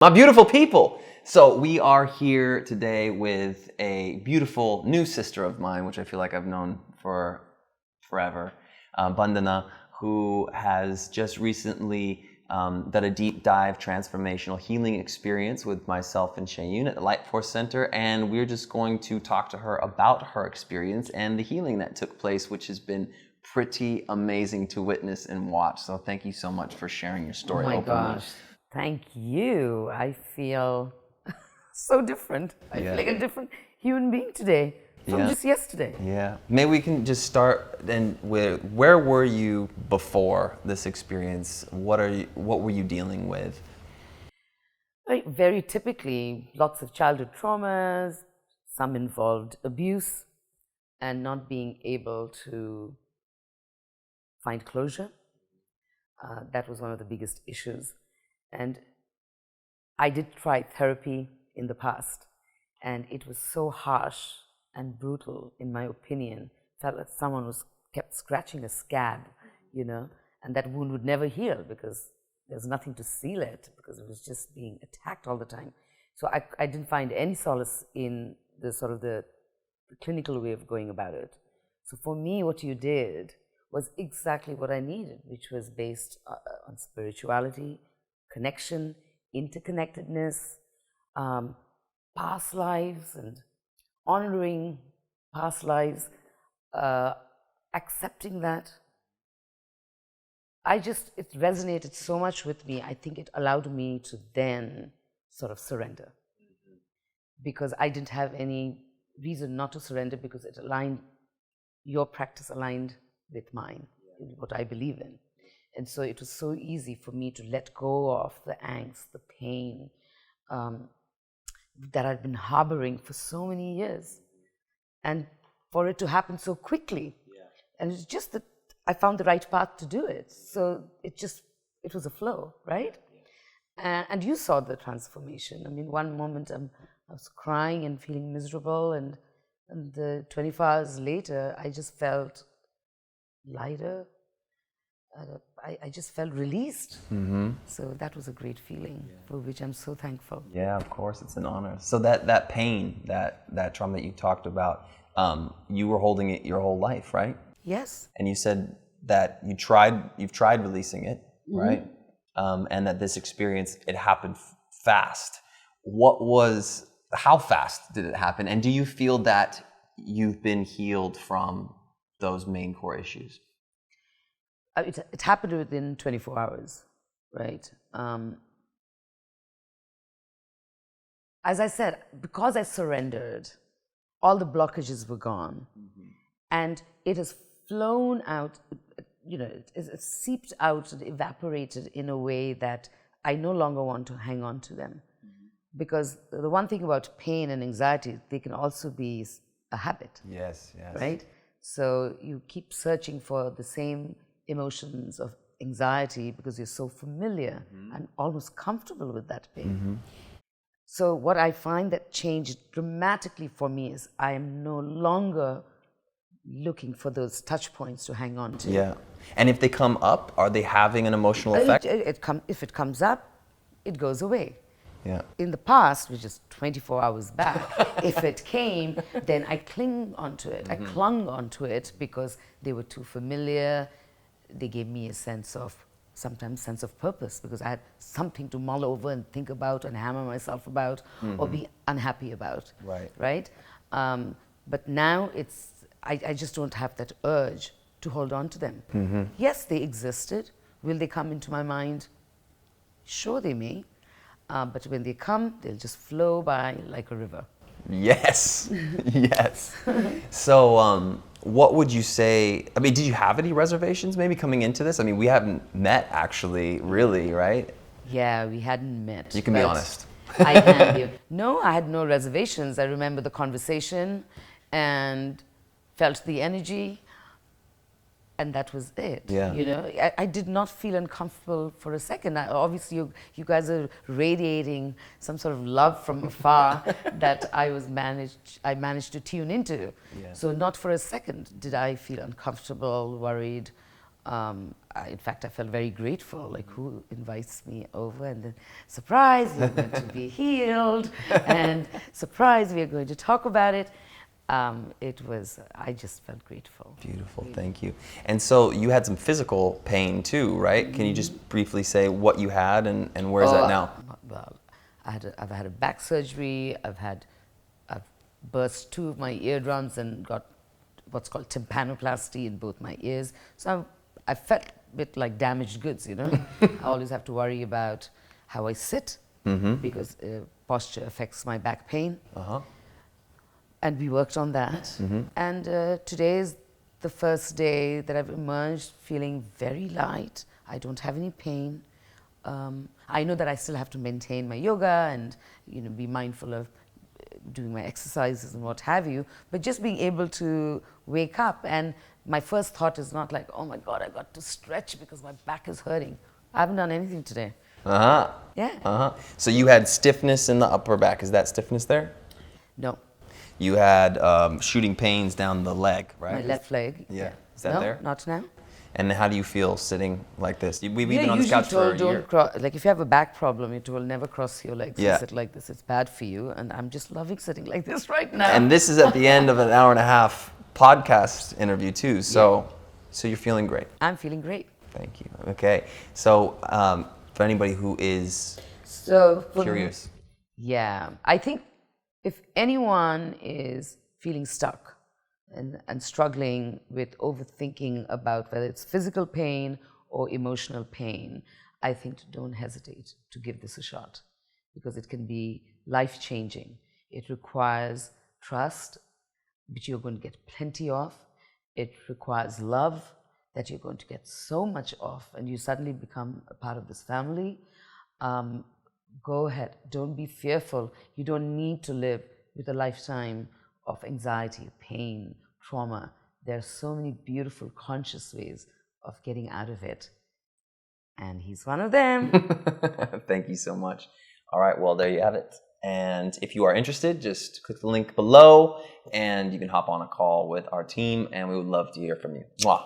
My beautiful people! So we are here today with a beautiful new sister of mine, which I feel like I've known for forever, Bandana, who has just recently done a deep dive transformational healing experience with myself and Shayun at the LIGHTFORCE Center, and we're just going to talk to her about her experience and the healing that took place, which has been pretty amazing to witness and watch. So thank you so much for sharing your story openly. Oh my gosh. Thank you. I feel so different. I feel like a different human being today from just yesterday. Yeah. Maybe we can just start then with where were you before this experience? What were you dealing with? Very typically, lots of childhood traumas, some involved abuse, and not being able to find closure. That was one of the biggest issues. And I did try therapy in the past, and it was so harsh and brutal, in my opinion. Felt like someone kept scratching a scab, and that wound would never heal because there's nothing to seal it, because it was just being attacked all the time. So I didn't find any solace in the sort of the clinical way of going about it. So for me, what you did was exactly what I needed, which was based on spirituality, connection, interconnectedness, past lives and honoring past lives, accepting that. It resonated so much with me. I think it allowed me to then sort of surrender, because I didn't have any reason not to surrender, because your practice aligned with mine, what I believe in. And so it was so easy for me to let go of the angst, the pain that I'd been harboring for so many years, and for it to happen so quickly. And it's just that I found the right path to do it. So it was a flow, right? And you saw the transformation. I mean, one moment I was crying and feeling miserable, and the 24 hours later, I just felt lighter. I just felt released. Mm-hmm. So that was a great feeling, for which I'm so thankful. Yeah, of course, it's an honor. So that pain, that trauma that you talked about, you were holding it your whole life, right? Yes. And you said that you've tried releasing it, right? And that this experience, it happened fast. How fast did it happen? And do you feel that you've been healed from those main core issues? It happened within 24 hours, right? As I said, because I surrendered, all the blockages were gone. Mm-hmm. And it has flown out, it seeped out and evaporated in a way that I no longer want to hang on to them. Mm-hmm. Because the one thing about pain and anxiety, they can also be a habit. Yes. Right? So you keep searching for the same emotions of anxiety because you're so familiar and almost comfortable with that pain. Mm-hmm. So what I find that changed dramatically for me is I am no longer looking for those touch points to hang on to. Yeah. And if they come up, are they having an emotional effect? If it comes up, it goes away. Yeah. In the past, which is 24 hours back, if it came, then I cling onto it. Mm-hmm. I clung onto it because they were too familiar. They gave me a sense of purpose, because I had something to mull over and think about and hammer myself about, or be unhappy about. Right? But now I just don't have that urge to hold on to them. Mm-hmm. Yes, they existed. Will they come into my mind? Sure, they may. But when they come, they'll just flow by like a river. Yes. Yes. So, what would you say? I mean, did you have any reservations maybe coming into this? I mean, we haven't met actually, really, right? Yeah, we hadn't met. You can be honest. I can be. No, I had no reservations. I remember the conversation and felt the energy, and that was it. Yeah. I did not feel uncomfortable for a second. Obviously, you guys are radiating some sort of love from afar that I managed to tune into. Yeah. So not for a second did I feel uncomfortable, worried, In fact, I felt very grateful. Like, who invites me over and then, surprise, you're going to be healed, and surprise, we are going to talk about it. I just felt grateful. Beautiful, thank you. And so you had some physical pain too, right? Can you just briefly say what you had and where is that now? Well, I've had a back surgery. I've burst 2 of my eardrums and got what's called tympanoplasty in both my ears. So I felt a bit like damaged goods, you know. I always have to worry about how I sit because posture affects my back pain. And we worked on that. And today is the first day that I've emerged feeling very light. I don't have any pain. I know that I still have to maintain my yoga and be mindful of doing my exercises and what have you, but just being able to wake up, and my first thought is not like, oh my God, I got to stretch because my back is hurting. I haven't done anything today. Yeah. So you had stiffness in the upper back. Is that stiffness there? No. You had shooting pains down the leg, right? My left leg. Yeah. Is that there? Not now. And how do you feel sitting like this? We've been on this couch for a year. Like if you have a back problem, it will never cross your legs. Yeah. You sit like this, it's bad for you. And I'm just loving sitting like this right now. And this is at the end of an hour-and-a-half podcast interview too. So you're feeling great. I'm feeling great. Thank you. Okay. So for anybody who is curious. I think if anyone is feeling stuck and struggling with overthinking about whether it's physical pain or emotional pain, I think don't hesitate to give this a shot, because it can be life-changing. It requires trust, which you're going to get plenty of. It requires love, that you're going to get so much of, and you suddenly become a part of this family. Go ahead, don't be fearful. You don't need to live with a lifetime of anxiety, pain, trauma. There are so many beautiful, conscious ways of getting out of it. And he's one of them. Thank you so much. All right, well, there you have it. And if you are interested, just click the link below and you can hop on a call with our team, and we would love to hear from you. Mwah.